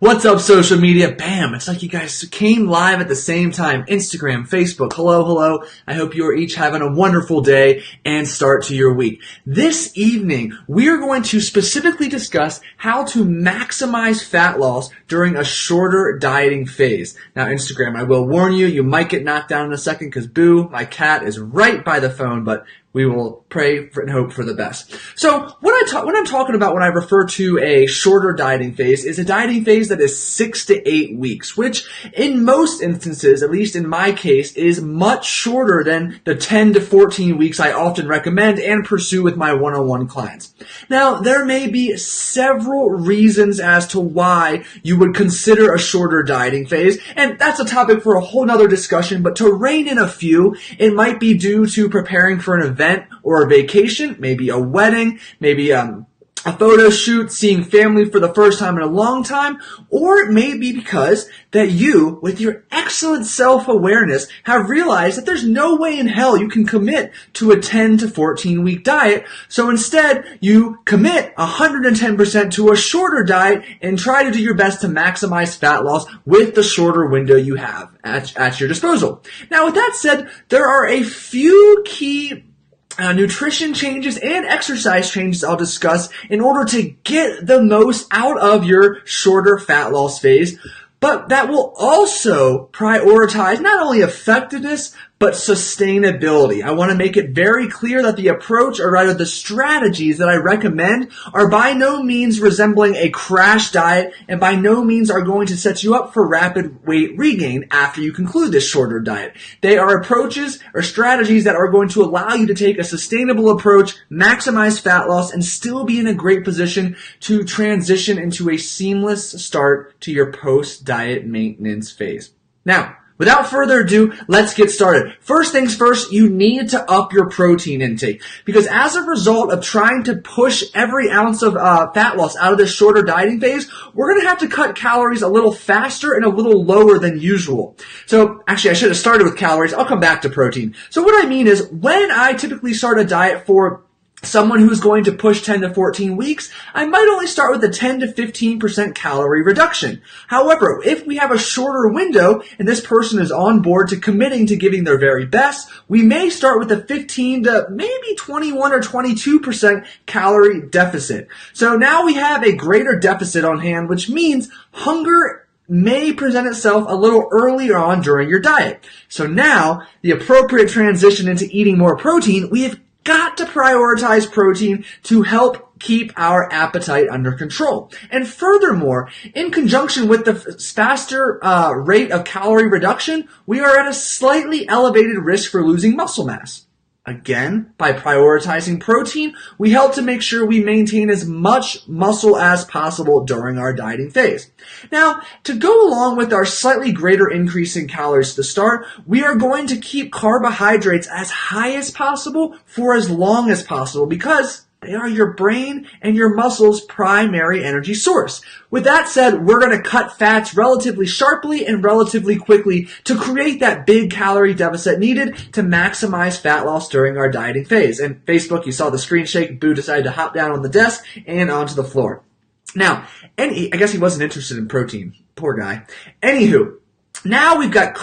What's up, social media? Bam! It's like you guys came live at the same time. Instagram, Facebook, hello. I hope you are each having a wonderful day and start to your week. This evening, we are going to specifically discuss how to maximize fat loss during a shorter dieting phase. Now, Instagram, I will warn you, you might get knocked down in a second because Boo, my cat, is right by the phone, but we will pray and hope for the best. So what I'm talking about when I refer to a shorter dieting phase is a dieting phase that is 6 to 8 weeks, which in most instances, at least in my case, is much shorter than the 10 to 14 weeks I often recommend and pursue with my one-on-one clients. Now, there may be several reasons as to why you would consider a shorter dieting phase, and that's a topic for a whole nother discussion, but to rein in a few, it might be due to preparing for an event or a vacation, maybe a wedding, maybe a photo shoot, seeing family for the first time in a long time, or it may be because that you, with your excellent self-awareness, have realized that there's no way in hell you can commit to a 10 to 14 week diet. So instead, you commit 110% to a shorter diet and try to do your best to maximize fat loss with the shorter window you have at your disposal. Now, with that said, there are a few key nutrition changes and exercise changes I'll discuss in order to get the most out of your shorter fat loss phase, but that will also prioritize not only effectiveness, but sustainability. I want to make it very clear that the approach, or rather the strategies that I recommend, are by no means resembling a crash diet and by no means are going to set you up for rapid weight regain after you conclude this shorter diet. They are approaches or strategies that are going to allow you to take a sustainable approach, maximize fat loss, and still be in a great position to transition into a seamless start to your post-diet maintenance phase. Now, without further ado, let's get started. First things first, you need to up your protein intake because as a result of trying to push every ounce of fat loss out of this shorter dieting phase, we're going to have to cut calories a little faster and a little lower than usual. So actually, I should have started with calories. I'll come back to protein. So what I mean is when I typically start a diet for someone who's going to push 10 to 14 weeks, I might only start with a 10 to 15% calorie reduction. However, if we have a shorter window and this person is on board to committing to giving their very best, we may start with a 15 to maybe 21 or 22% calorie deficit. So now we have a greater deficit on hand, which means hunger may present itself a little earlier on during your diet. So now, the appropriate transition into eating more protein, we have got to prioritize protein to help keep our appetite under control. And furthermore, in conjunction with the faster rate of calorie reduction, we are at a slightly elevated risk for losing muscle mass. Again, by prioritizing protein, we help to make sure we maintain as much muscle as possible during our dieting phase. Now, to go along with our slightly greater increase in calories to start, we are going to keep carbohydrates as high as possible for as long as possible because they are your brain and your muscles' primary energy source. With that said, we're going to cut fats relatively sharply and relatively quickly to create that big calorie deficit needed to maximize fat loss during our dieting phase. And Facebook, you saw the screen shake. Boo decided to hop down on the desk and onto the floor. Now, I guess he wasn't interested in protein. Poor guy. Anywho, now we've got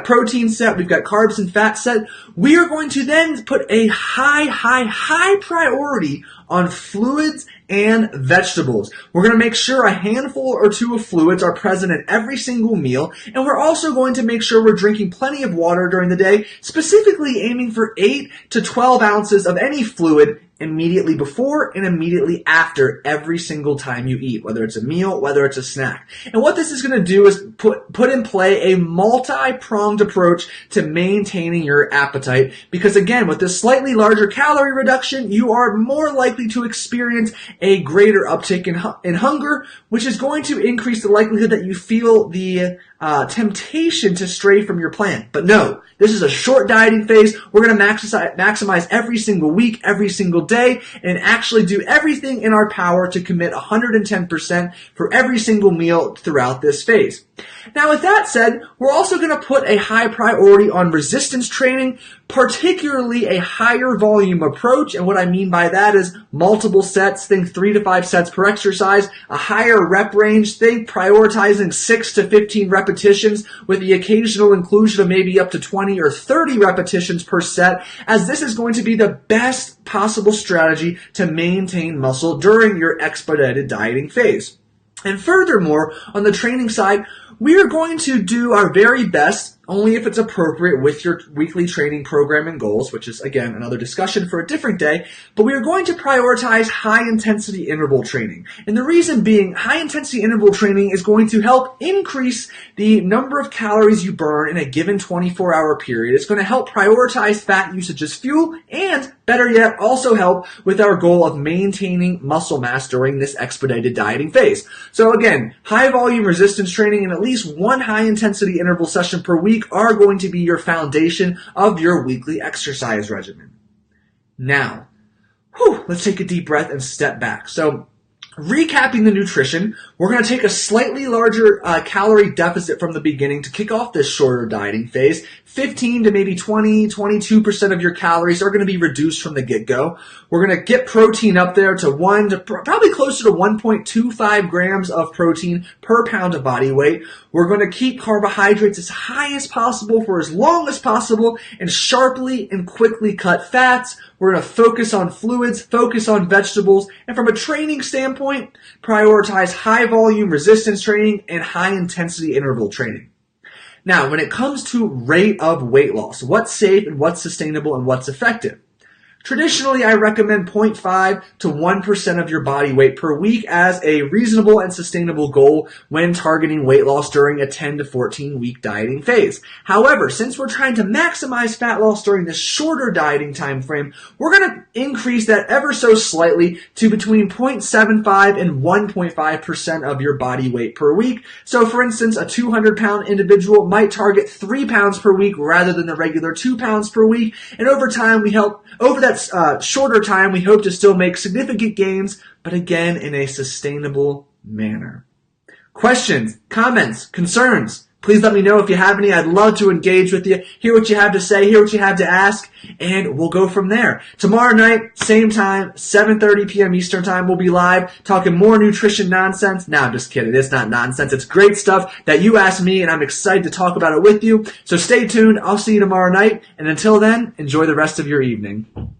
protein set, we've got carbs and fat set. We are going to then put a high priority on fluids and vegetables. We're going to make sure a handful or two of fluids are present in every single meal, and we're also going to make sure we're drinking plenty of water during the day, specifically aiming for 8 to 12 ounces of any fluid immediately before and immediately after every single time you eat, whether it's a meal, whether it's a snack. And what this is going to do is put in play a multi-pronged approach to maintaining your appetite because again, with this slightly larger calorie reduction, you are more likely to experience a greater uptick in hunger, which is going to increase the likelihood that you feel the temptation to stray from your plan. But no, this is a short dieting phase. We're going to maximize every single week, every single day, and actually do everything in our power to commit 110% for every single meal throughout this phase. Now, with that said, we're also going to put a high priority on resistance training, particularly a higher volume approach. And what I mean by that is multiple sets, think 3 to 5 sets per exercise, a higher rep range, think prioritizing 6 to 15 repetitions with the occasional inclusion of maybe up to 20 or 30 repetitions per set, as this is going to be the best possible strategy to maintain muscle during your expedited dieting phase. And furthermore, on the training side, we are going to do our very best, only if it's appropriate with your weekly training program and goals, which is, again, another discussion for a different day, but we are going to prioritize high-intensity interval training. And the reason being, high-intensity interval training is going to help increase the number of calories you burn in a given 24-hour period. It's going to help prioritize fat usage as fuel, and better yet, also help with our goal of maintaining muscle mass during this expedited dieting phase. So again, high-volume resistance training and at least one high-intensity interval session per week are going to be your foundation of your weekly exercise regimen. Now, let's take a deep breath and step back. So, recapping the nutrition, we're going to take a slightly larger calorie deficit from the beginning to kick off this shorter dieting phase. 15 to maybe 22% of your calories are going to be reduced from the get-go. We're going to get protein up there to probably closer to 1.25 grams of protein per pound of body weight. We're going to keep carbohydrates as high as possible for as long as possible and sharply and quickly cut fats. We're going to focus on fluids, focus on vegetables, and from a training standpoint, prioritize high-volume resistance training and high-intensity interval training. Now, when it comes to rate of weight loss, what's safe and what's sustainable and what's effective? Traditionally, I recommend 0.5 to 1% of your body weight per week as a reasonable and sustainable goal when targeting weight loss during a 10 to 14 week dieting phase. However, since we're trying to maximize fat loss during this shorter dieting time frame, we're going to increase that ever so slightly to between 0.75 and 1.5% of your body weight per week. So for instance, a 200-pound individual might target 3 pounds per week rather than the regular 2 pounds per week. And over that shorter time, we hope to still make significant gains, but again, in a sustainable manner. Questions, comments, concerns? Please let me know if you have any. I'd love to engage with you, hear what you have to say, hear what you have to ask, and we'll go from there. Tomorrow night, same time, 7:30 p.m. Eastern Time, we'll be live talking more nutrition nonsense. No, I'm just kidding. It's not nonsense. It's great stuff that you asked me, and I'm excited to talk about it with you. So stay tuned. I'll see you tomorrow night, and until then, enjoy the rest of your evening.